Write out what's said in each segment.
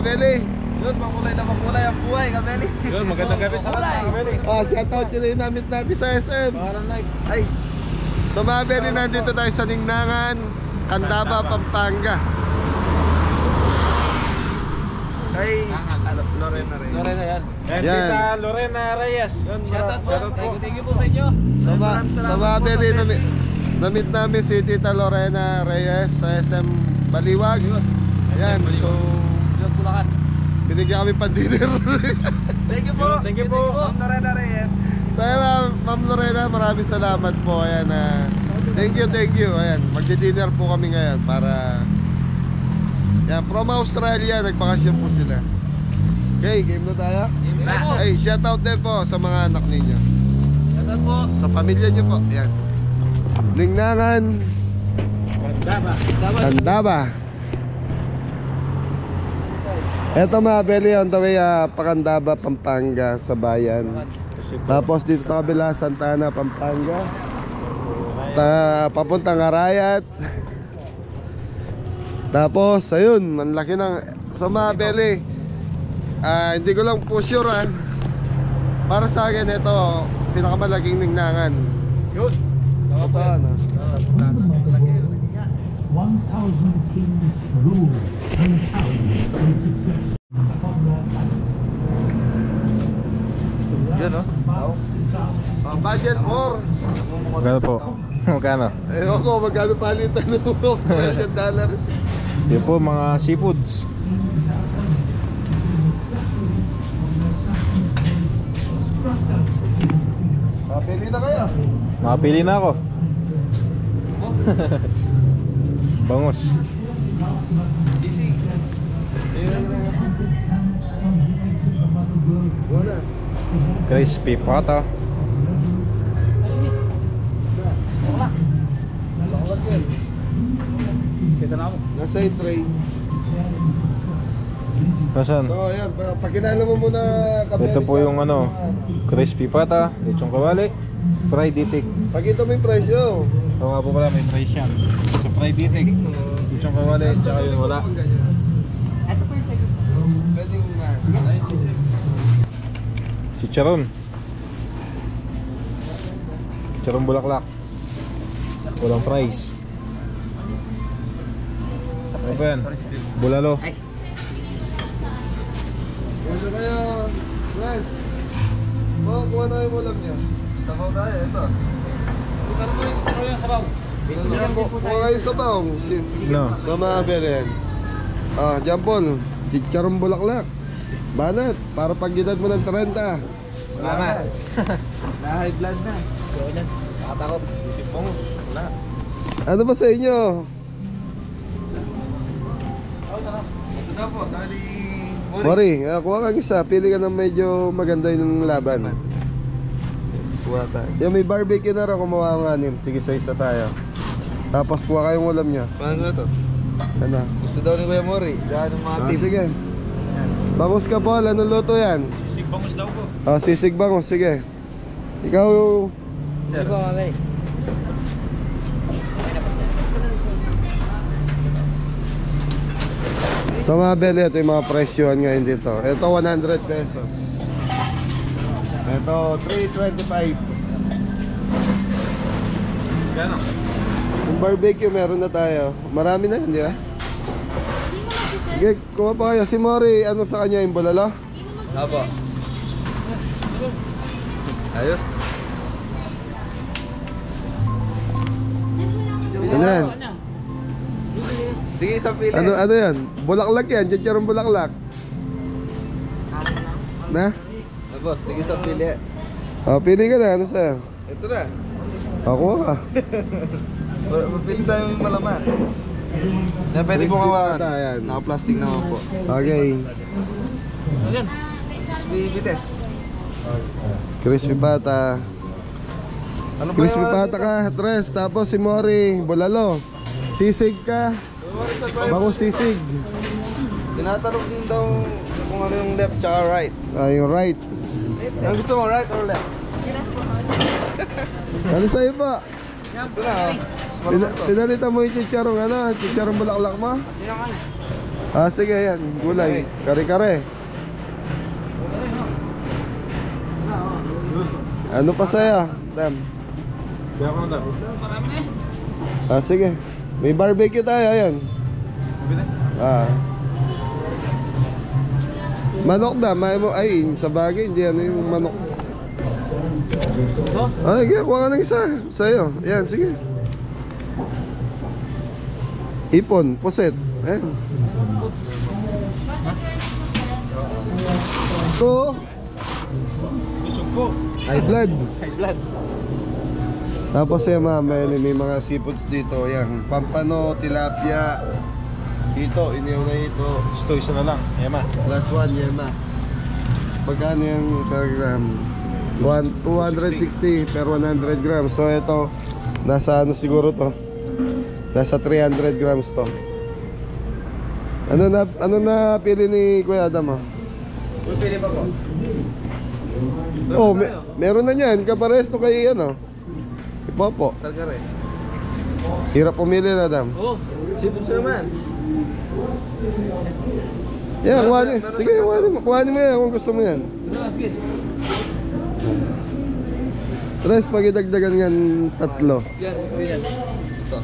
Kabeli. Yun, makulay na makulay ang buhay, Kabeli. Yun, magandang gabi sa lahat, Kabeli. Shoutout sila yung namit natin sa SM. Parang like. Ay. So mga Kabeli, nandito tayo sa Ningnangan, Candaba, Pampanga. Ay, Lorena Reyes. Lorena yan. Yan. Tita Lorena Reyes. Yun, Shoutout po. Thank you po sa inyo. Sa mga Kabeli, namit namin si Tita Lorena Reyes sa SM Baliwag. Yan, so Yun, Bulacan. binigyan kami pan-dinner. Thank you po. Thank you po. Ma'am Lorena Reyes. So Ma'am Lorena, maraming salamat po. Ayan, thank you. Ayan, magdi-dinner po kami ngayon para yan, from Australia, nagbakasyon po sila. Okay, game na tayo. Game na po. Ay, shoutout din po sa mga anak ninyo. Shoutout po. Sa pamilya nyo po. Yan. Ningnangan, Candaba. Eto mga Beli, on the way Pacandaba, Pampanga sa bayan. Tapos dito sa kabila, Santana, Pampanga. Papuntang Arayat. Tapos ayun, ang laki ng sa mga Beli. Hindi ko lang po sure para sa akin ito pinakamalaking Ningnangan. Yun. Ito ano. 1,000 kings rule and power and success upon their land. Yun, no? Budget for Magkano po? Magkano? ewan ko magkano palitan ng $1,000. Yun po, mga seafoods. Pili na kayo. Makapili na ako. Bangus. Sisi. Crispy pata. Kita na ako. Nasa yung tray. Nasaan? So ayan, pakilala mo muna kami. Ito po yung ano, crispy pata, lechong kawali, fried itik. Pakita mo yung presyo. Oo nga po pala, may price yan. So fried itik, lechong kawali, tsaka yun wala. Pwedeng man. Chicharon. Chicharon bulaklak. Walang price. Ano ba yan? Bulalo. Gusto kayo, Wes. Kuha na yung ulam niya. Sabaw tayo, ito. Ano po yung sabaw yung sabaw? Kuha kayo sabaw. No. Sa mga beren. Diyan Paul. Chicharong bulaklak. Banat. Para pag edad mo ng 30. Wala na. Na-high blood na. Nakatakot. Sipong. Wala. Ano ba sa inyo? Ito na po, sali. Mori, kuha kang isa. Pili ka ng medyo maganda yung laban. Kuha tayo. Yung may barbecue na rin, kumuha ng anim. Sige, sa isa tayo. Tapos kuha kayong ulam niya. Paano na to? Ano? Gusto daw ni Kuya Mori. Diyan ang mga team. Sige. Bangus ka, Paul. Anong luto yan? Sisig bangus daw po. Sisig bangus. Sige. Ikaw. Sir. Ito po, mamay. Sa mga beli, ito yung mga presyohan ngayon dito. Ito 100 pesos. Ito 325. Gano? Yung barbecue meron na tayo. Marami na yun, di ba? Sige, kuha pa kayo. Si Mori, ano sa kanya yung bulalo? Apo. Ayos. Ano yan? Sige, isang pili. Ano yan? Bulaklak yan. Chicharong bulaklak. Na? Boss, sige isang pili. Pili ka na. Ano sa'yo? Ito na. Kuha ka. Mapili tayong malaman. Yan, pwede po Crispy kawakan. pata, yan. Naka-plastic naman po. Okay. Ayan. Crispy bites. Crispy pata. Ano ba Crispy yung- pata ka, Tres. Tapos si Mori, bulalo. Sisig ka. Bangus sisig. Tinatanong din daw kung ano yung left tsaka right. Yung right. Ang gusto mo, right or left? Ano sa'yo pa? Ito na. Pinalitan mo yung chicharong ano? Chicharong bulaklak mo? Ah, sige yan. Gulay. Kare-kare. Ano pa sa'yo? Dam. Kaya ko na. Ah, sige. May barbecue tayo, ayan. Ah. Manok na, ay, sa bagay, hindi ano yung manok. Ay, sige, kuha ka ng isa. Sa'yo, ayan, sige. Hipon, puset. Ayan. Ito, Busog ko. high blood. High blood. Tapos yung may mga seafoods dito. Yan, pampano, tilapia. Dito, iniyaw na ito. Gusto isa na lang. Yema. Last one, yema. Magkano yung per gram? 260 per 100 grams. So ito, nasa ano siguro to? Nasa 300 grams to. Ano na pili ni Kuya Adam? Pili pa po. Oh, meron na niyan. Kapares to kay ano? Ipopo. Kare-kare. Hirap pumili na, Adam. Oo, sipon siya naman. Yeah, kuhanin. Sige, kuhanin mo yan kung gusto mo yan. Tres, pagidagdagan nga tatlo. Yan, yan. Ito.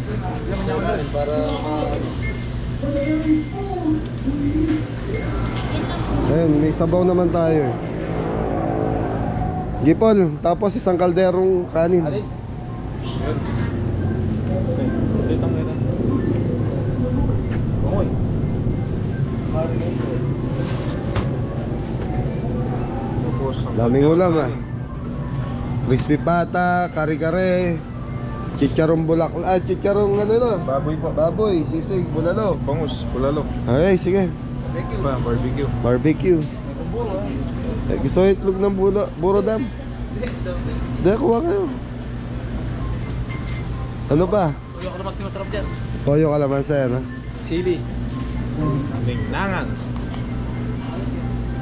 Para Ayun, may sabaw naman tayo eh. Gipol, tapos isang kalderong kanin. alin? Dito ang ito. Oy. Tapos ang Daming ulam ah. Crispy pata, kare-kare, chicharong bulak, chicharong ano na? baboy po. Baboy, sisig, bulalo. Bangus, bulalo. Okay, sige. Pa, barbecue. Barbecue. Gusto itlog ng buro dam? Hindi, kuha kayo. Ano ba? Ulo ko naman si masarap dyan. Toyo kalamansa yan ha? Chili. Ningnangan.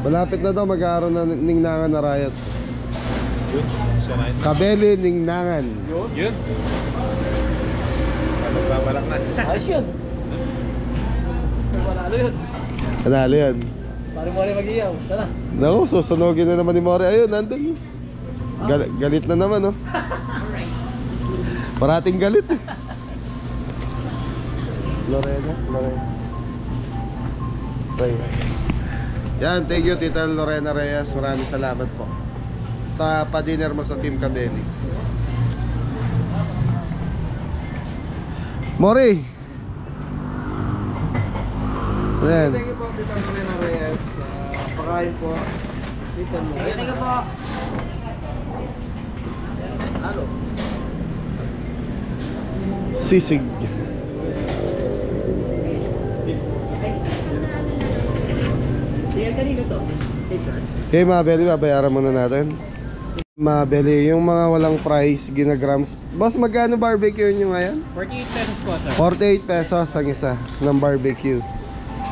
Malapit na daw mag-aaroon ng Ningnangan na riot. Yun. Siya na yun. Kabeli, Ningnangan. Yun. Magbabalak na. Ayos yun. Panalo yun. Panalo yan. Pare mo rin mag-iyaw. Sana. Naku, susunogin na naman ni Mori. Ayun, nandun. Galit na naman, oh. Parating galit eh. Lorena. Reyes. Yan, thank you Tita Lorena Reyes. Maraming salamat po sa pa-dinner mo sa Team Kabeli. Mori! Ayan. Thank you po, Tita Lorena Reyes. Pakain po. Tita mo. Thank you po. Ano? Sisig. Okay, Mabeli, babayaran muna natin. Mabeli, yung mga walang price, ginagrams. Boss, magkano barbecue nyo ngayon? 48 pesos po, sir. 48 pesos ang isa ng barbecue.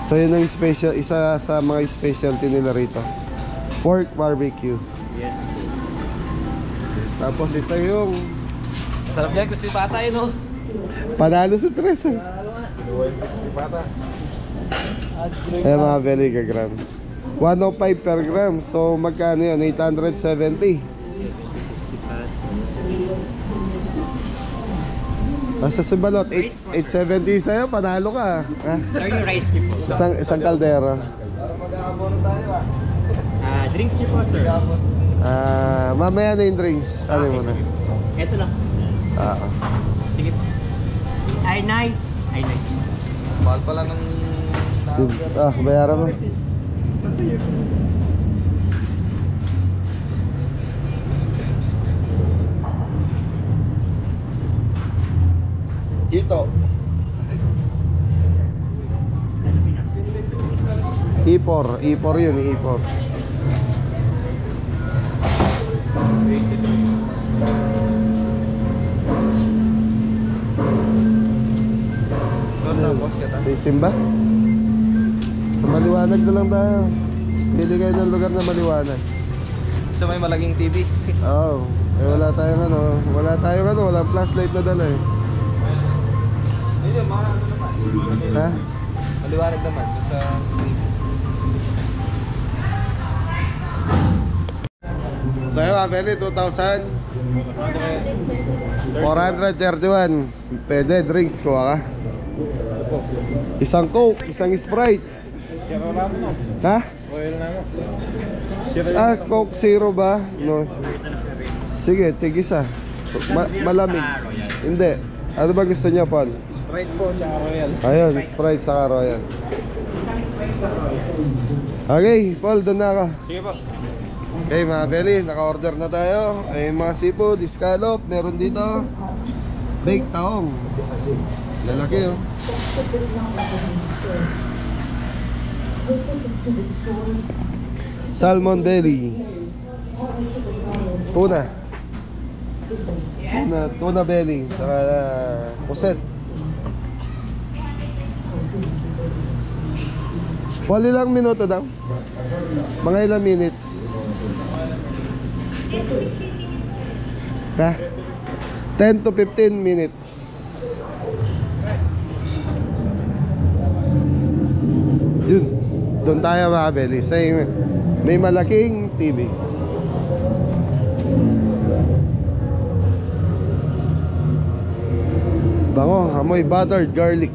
So yun ang special, isa sa mga specialty nila rito. Pork barbecue. Yes. Tapos ito yung Masarap dyan, crispy pata yun, no? panalo sa tres eh. Pata. Ayan mga belly ka grams. 105 per gram. So magkano yun? 870. Basta si Balot, 870 sa'yo, panalo ka. Ha? Sir, yung rice cake po. Isang kaldero. Para mag-aabono tayo, Drinks niyo po, sir. Mamaya na yung drinks. Ano mo na? Ito lang. Sige po. Ay, nay. Mahal pala ng... Bayaran mo. Ito. Ipor yun, ipor. May simba? Sa maliwanag na lang tayo. Pili kayo ng lugar na maliwanag. Sa may malaking TV. Oo. Wala tayong walang flashlight na dala eh. Ayun, mga ano naman. Ha? Maliwanag naman doon sa So yun mga Beli, 2,000 431. Pwede, drinks ko ka. Isang Coke, isang Sprite. Zero na mo, no? Ha? Royal na mo. Coke Zero ba? No. Sige, tig-isa. Malamig. Hindi. Ano ba gusto niya, Paul? Sprite po, tsaka Royal. Ayun, Sprite saka Royal. Okay, Paul, doon na ka. Sige po. Okay mga Beli, naka-order na tayo. Ay mga seafood, scallop, meron dito baked taong. Lalaki oh. Salmon belly. Tuna belly. Saka puset. Wala ilang minuto daw? Mga ilang minutes? Ha? 10 to 15 minutes. Yun. Doon tayo mga Beli. May malaking TV. Bango, amoy buttered garlic.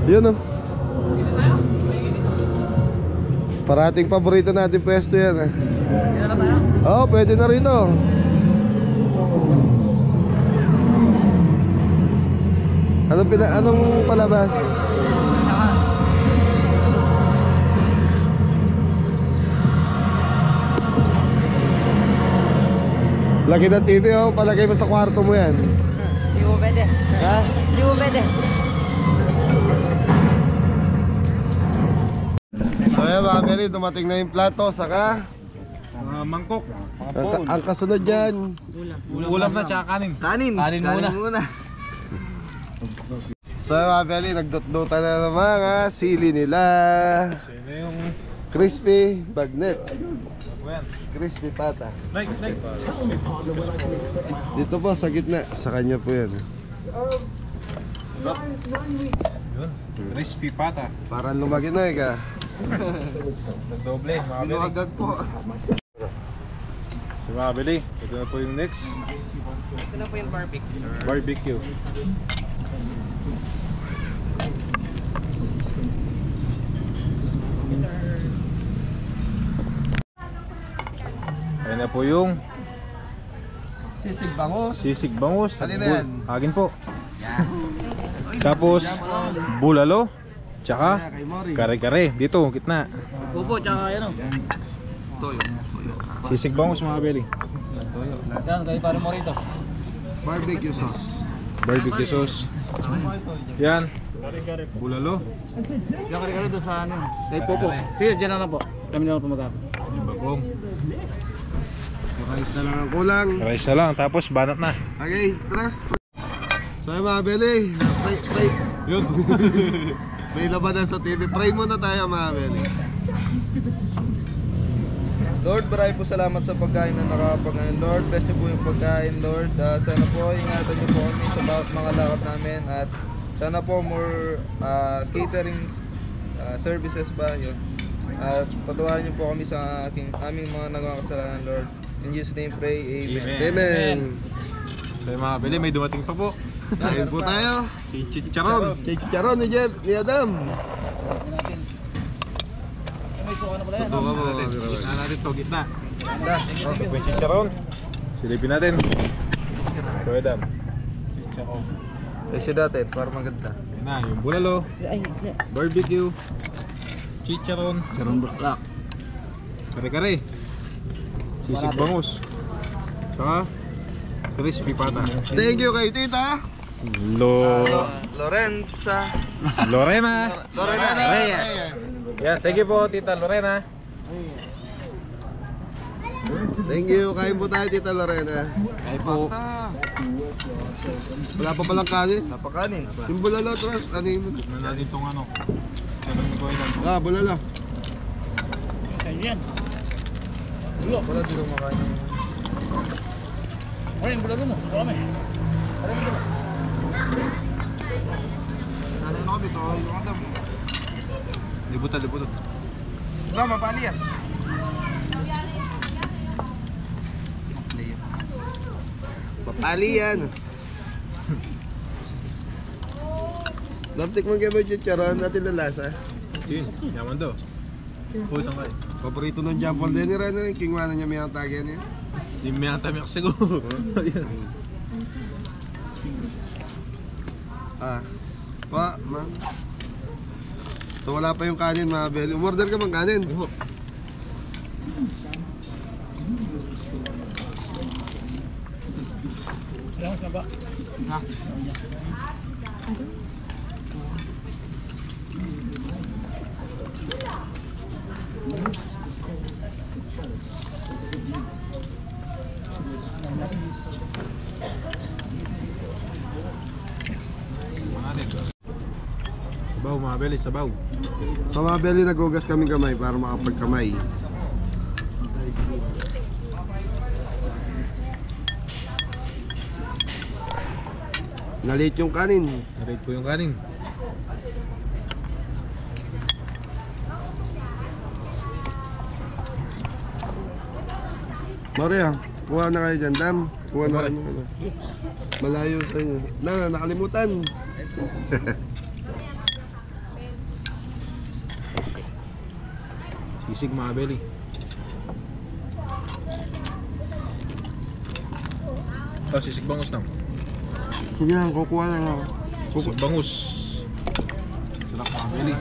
Yun oh. Parating paborito natin pwesto yan eh. Oo, pwede na rito. Anong palabas? Laki ng TV oh, palagay mo sa kwarto mo yan. Hindi mo pwede. Ha? Hindi mo pwede. So yan mga Beli, dumating na yung plato, saka Mangkok. ang kasunod dyan. Ulam na, tsaka kanin. Kanin muna. So yan mga Beli, nagdutdutan na ng mga sili nila. Sino yung... Crispy bagnet. Ayan. Crispy pata. Like. Dito po sa gitna, sa kanya po yan. Yun. Crispy pata. Parang lumaki na ka. Nagdoble, mga Beli. Agad po. So mga Beli, ito na po yung next. Ito na po yung barbecue, sir. Barbecue. Ayan na po yung Sisig bangus. sisig bangus. Kanina yan? Agin po. Tapos bulalo. Tsaka Kay Mori. kare-kare. Dito, gitna. Pupo, tsaka yan o. Sisig bangus mga Beli. Yan, kayo para mo rito. Barbecue sauce. Barbecue sauce. Yan. Bulalo. Yung kare-kare doon sa ano. Kay Pupo. Sige, dyan na lang po. Kami na lang pumagap. Yung bagong. Rice na lang ang kulang. Rice na lang. Tapos banat na. Okay, trust. So yung mga Beli, pray. Yun. May labanan sa TV. Pray muna tayo mga Beli. Lord, maraming po salamat sa pagkain na nakapag-ngayon. Lord, bless niyo po yung pagkain, Lord. Sana po, ingatan niyo po kami sa bawat mga lakad namin. At sana po more catering services ba yun. At patawarin niyo po kami sa aming mga nagawang kasalanan, Lord. In Jesus' name pray, Amen. Amen. So yung mga Beli, may dumating pa po. Kain po tayo. Chicharon. Chicharon ni Jeff, ni Adam. Tuto ka mo. Gitna natin to, gitna. Ito po yung chicharon. Silipin natin. Ito Adam. Chicharon. Kasi dati, para maganda. Yan na, yung bulalo. Barbecue. Chicharon. Sarong baklak. Kare-kare. Sisig bangus. Saka crispy pata. Thank you kay Tita. Lorenza. Lorena. Reyes. Yan, thank you po Tita Lorena. Thank you. Kain po tayo Tita Lorena. Ay po. Wala pa palang kanin. Napakanin. Yung bulalo, trust. Ano yung Ano natin itong ano? Sabi ko ilan. bulalo. Ayan. Wala din kumakain ng... Ayun, bulalo mo. Wala may. Sana na kami, ito yung adam. Libutan. Ba, mapali yan. Mapali yan. Laptik mo kayo ba yung chicharon natin na lasa? Yun, yaman daw. Pusang kayo. Paborito ng Jampol din ni Rene, yung kingwana niya may ang tagyan niya. Hindi may ang tami ako siguro. Ayun. Ma. So wala pa yung kanin mga Beli. Umorder ka bang kanin? Sabaw mga Beli, sabaw. So mga Beli, nagugas kaming kamay para makapagkamay. Nalit yung kanin. Narate po yung kanin. Maria, kuha na kayo dyan, Dam. Kuha na kayo. Malayo sa inyo. Nakalimutan. Sisig mga Beli. Sisig bangus lang. Sige lang, kukuha na lang. Sisig bangus. Sarap mga Beli.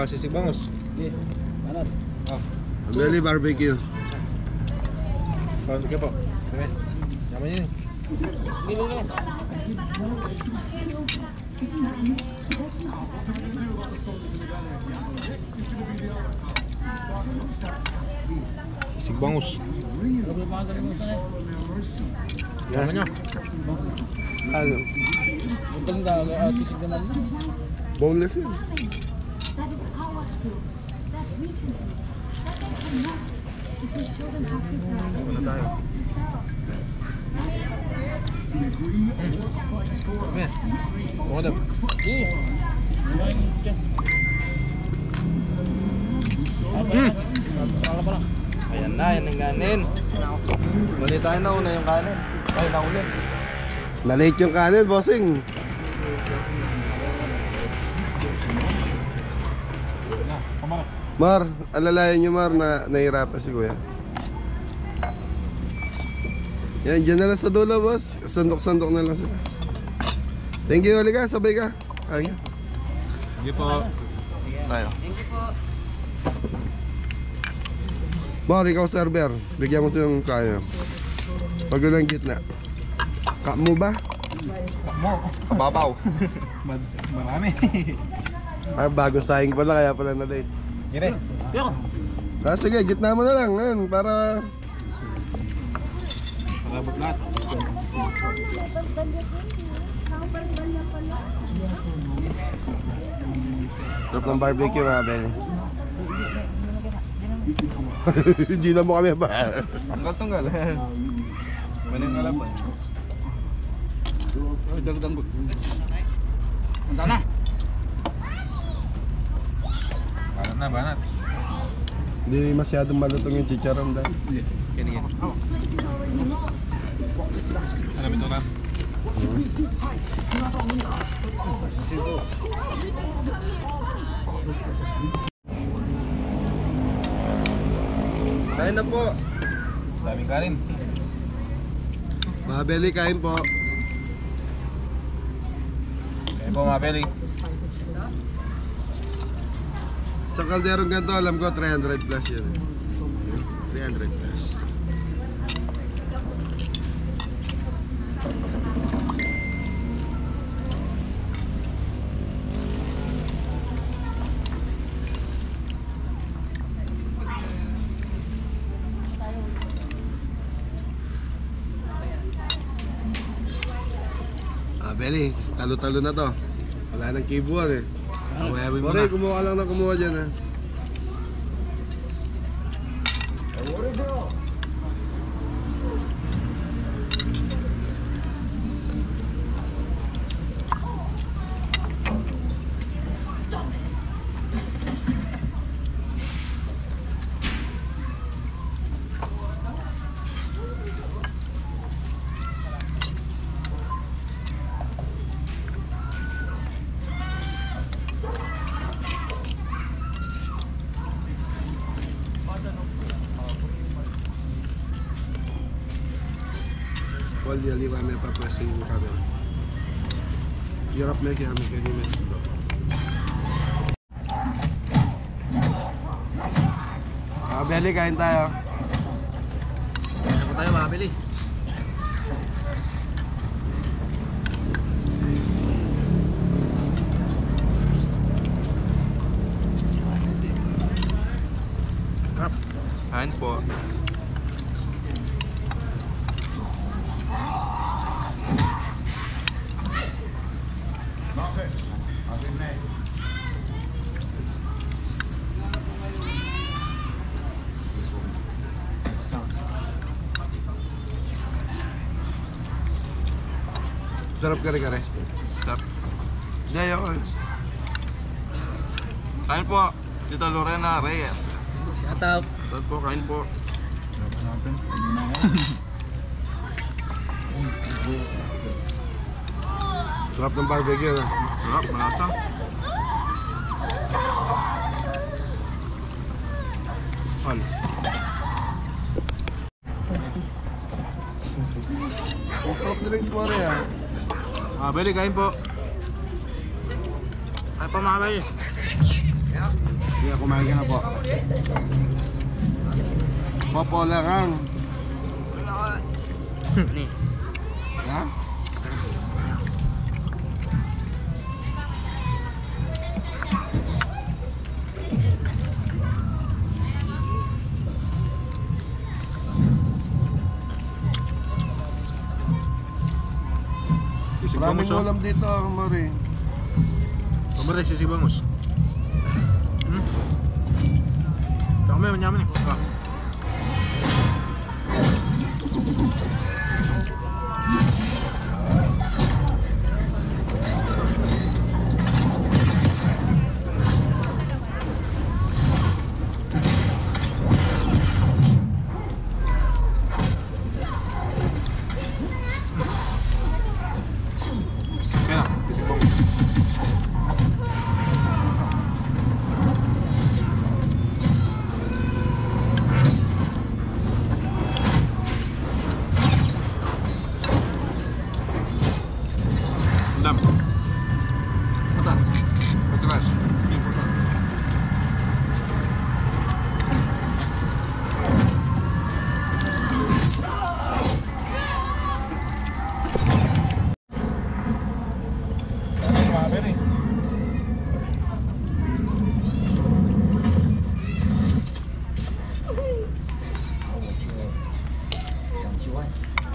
Sisig bangus. Banat. Beli barbecue. Sige po. Sige. Yaman yun. Sisig bangus. Yaman nyo. Ano? Untung na tisig naman. Boneless yun. That is our skill. That we can do. That they cannot. If we show them how to Ano tayo? Ayan. Mga dam. Ayan na, yan ang kanin. Bali tayo na una yung kanin. Ay, nauli. Nalit yung kanin, bossing. Mar, alalayan nyo Mar na nahirapan si Kuya. Yan, dyan na lang sa dulo, boss. Sandok-sandok na lang sila. Thank you, halika, sabay ka. Halika. Sige po. Tayo. Mar, ikaw server. Bigyan mo silang kaya. Pag lang gitna. Kap mo ba? Kababaw. Marami. Ay, bago sahing pala, kaya pala na late. Gire. Sige, gitna mo na lang. Ngayon, para... Marabot lahat. Sarap ng barbecue mga Ben. Hindi na mo kami ba? Tunggal. Maling kalaban. Dagdag. Anda na. Banat. Hindi masyadong malutong yung chicharon dahil. Alam ito lang. Kain na po. Daming kanin. Mga Beli, kain po. Kaya po mga Beli. Sa kalderong ganito, alam ko 300 plus yun. 300 plus. Beli, talo-talo na to. Wala nang kibuan eh. Away-away mo Bore, na. kumuha lang na kumuha dyan ha. on dit aller, ouais, mais pas presque une caméra. Europe mec, ya, mec, ini mec. Beli, kain tayo. Ako tayo makabili. Kain po. Sarap kare-kare. Sarap. Hindi, ayoko. Kain po. Tita Lorena Reyes. Shout out. Sarap po, kain po. Sarap ng barbecue na. Sarap, malasa. All. Ang soft drinks mo rin ah. Beli, kain po. Ay pa makabili. Sige, kumain ka na po. Popo lang ang. Ni. Ha? Maraming Sisibangos, oh. ulam dito, Mari. Pamare, sisibangos. Kami, manyaman eh. Kaya na, sisibangos. Dam. Mata. Pagkakas.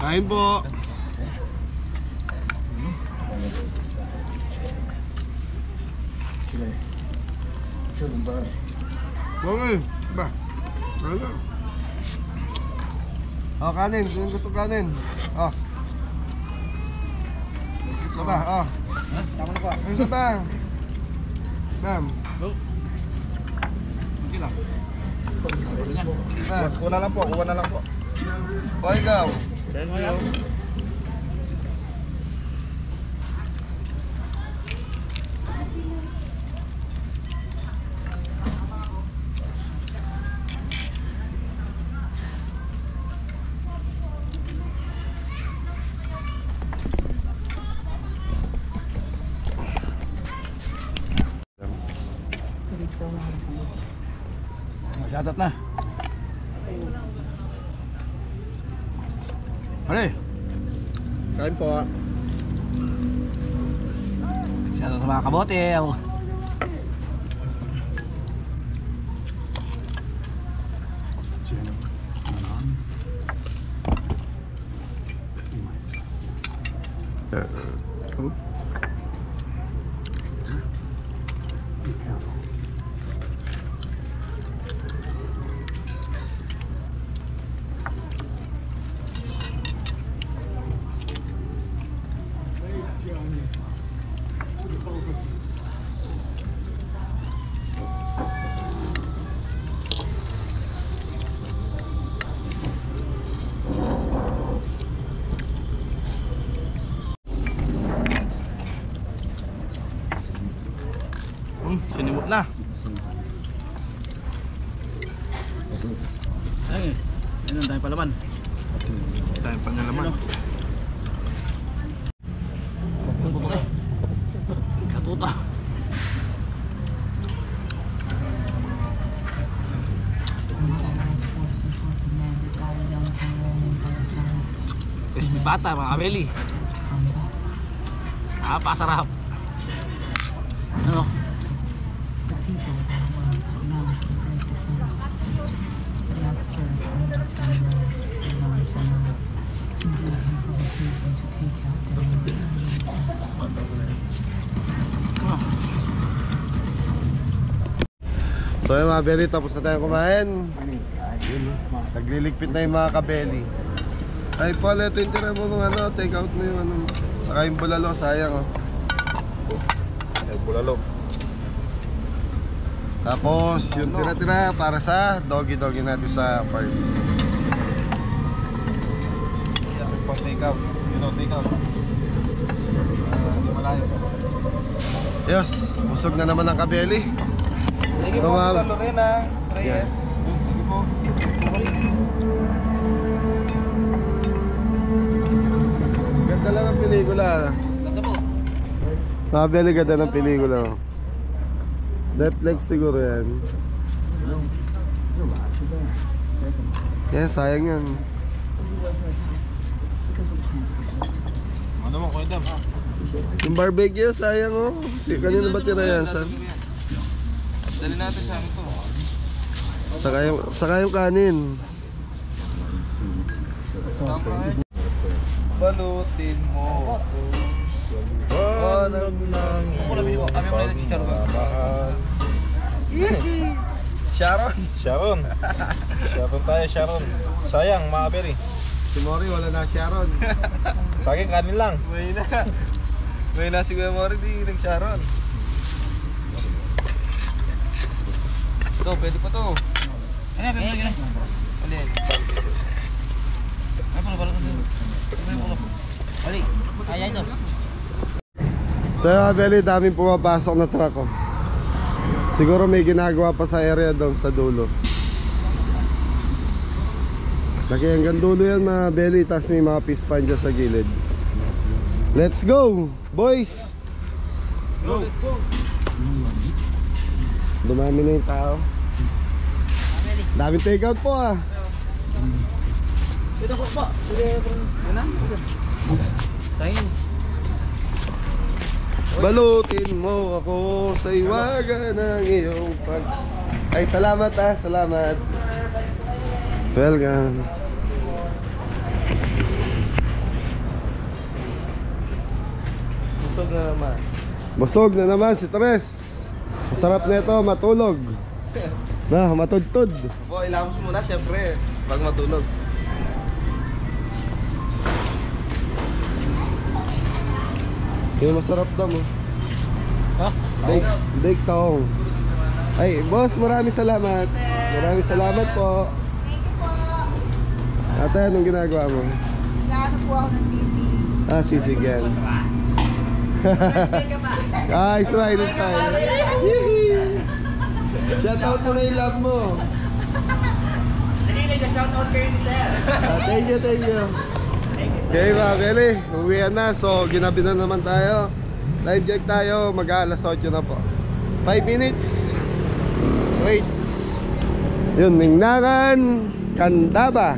Kain po. Okay, ba? Ano? Oh, kanin. Sino gusto kanin? Oh. Isa ba? Oh. Tama na po. Isa ba? Ma'am. Sige lang. Mas. Kuha na lang po, kuha na lang po. O ikaw. Thank you. Shout out na. Pare. Kain po. Shout out sa mga kabote. Sinimot na. Ayun. Ayun, dahil palaman. Tayo pa na naman. Crispy bata mga kabeli. Napasarap. Ano? So yun mga belly, tapos na tayo kumain. Nagliligpit na yung mga kabeli. Ay Paul, ito yung tira mo nung ano, take out mo yung ano. Saka yung bulalo, sayang oh. Ay, bulalo. Tapos yung tira-tira para sa doggy-doggy natin sa party. Pang take out. You know, take out. Hindi malayo. Yes, busog na naman ang kabeli. Thank you So, po, ma'am. Tita Lorena Reyes. Thank you po. Ganda lang ang pelikula. Ganda po. Mabeli, ganda ng pelikula. Netflix siguro yan. Yes, sayang yan. Ano mo, Kuya Dam? Yung barbecue, sayang oh. Kanina ba tira yan? Dali natin sa amin to. Saka yung kanin. Balutin mo ako. Wanag lang Kami mo na si Charo. Sharon. Sharon. Sharon tayo, Sharon. Sayang, mga beri. Si Mori, wala na si Aaron. Sa akin, kanin lang. May na. May na si Kuya Mori, di ng Sharon. Ito, pwede pa to. Ano, pwede na. Ano yan? Ay, pala. Balik. Kaya ito. So yung Abeli, daming pumapasok na truck oh. Siguro may ginagawa pa sa area doon sa dulo. Laki hanggang dulo yan mga Abeli, tapos may mga pispan dyan sa gilid. Let's go, boys! Go! Dumami na yung tao. Daming take out po ah. Ito po po. Ano? Sayang. Balutin mo ako sa iwaga ng iyong pag... Ay, salamat ah, salamat. Welcome. Busog na naman. Busog na naman si Tres. Masarap na ito, matulog. Na, matudtod. Po, ilamos muna syempre pag matulog. Yung masarap daw mo. Ha? Bake tong. Ay, boss, maraming salamat. Maraming salamat po. Thank you po. Ate, anong ginagawa mo? Nag-ano po ako ng sisi. Ah, sisig yan. Ay, smile, smile. Shout out mo na yung love mo. Hindi siya shout out kayo ni sir. Thank you, thank you. Okay mga Beli, uwian na. So ginabi na naman tayo. Live check tayo, mag-aalas 8 na po. 5 minutes. Wait. Yun, Ningnagan Candaba.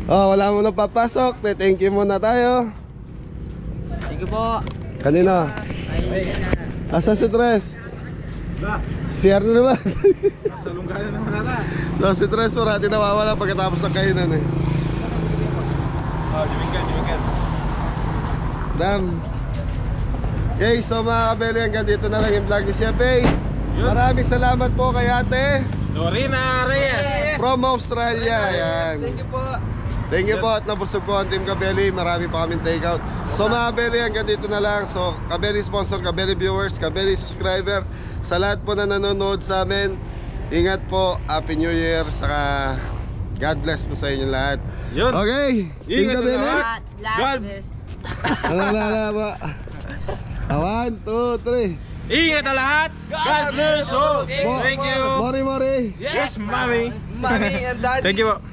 Oh, wala mo na papasok. Thank you muna tayo. Sige po. Kanina. Asa si Tres? CR na naman. Sa lunggahan naman nata. So si Tres parati nawawala pagkatapos ng kainan eh. Oh, Jimingkan. Damn. Okay, so mga kabeli, hanggang dito na lang yung vlog ni Chef A. Maraming salamat po kay Ate Lorena Reyes. from Australia. Yan. Thank you po. Thank you po at nabusog po ang Team Kabeli. Marami pa kaming take out. So mga Kabeli, hanggang dito na lang. So Kabeli sponsor, Kabeli viewers, Kabeli subscriber, sa lahat po na nanonood sa amin, ingat po, Happy New Year, saka God bless po sa inyo lahat. Yun. Okay, Team Ingat Kabeli. na lahat. God. Alala ba? 1, 2, 3. Ingat na lahat. God bless you. Thank you. Mori. Yes, mommy. Mommy and daddy. Thank you po.